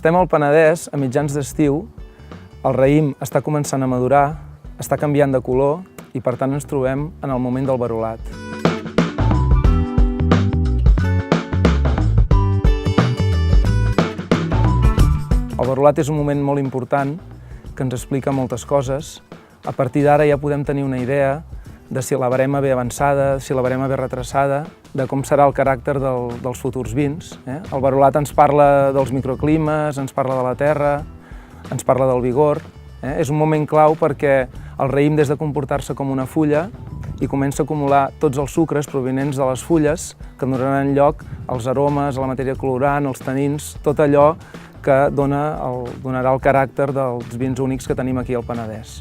Estem al Penedès, a mitjans d'estiu, el raïm està començant a madurar, està canviant de color i per tant ens trobem en el moment del verolat. El verolat és un moment molt important que ens explica moltes coses. A partir d'ara ja podem tenir una idea de si la verema ve avançada, si la verema ve retrasada, de com serà el caràcter dels futurs vins. El verolat ens parla dels microclimes, ens parla de la terra, ens parla del vigor. És un moment clau perquè el raïm, des de comportar-se com una fulla, i comença a acumular tots els sucres provinents de les fulles que donaran lloc als aromes, a la matèria colorant, als tanins, tot allò que donarà el caràcter dels vins únics que tenim aquí al Penedès.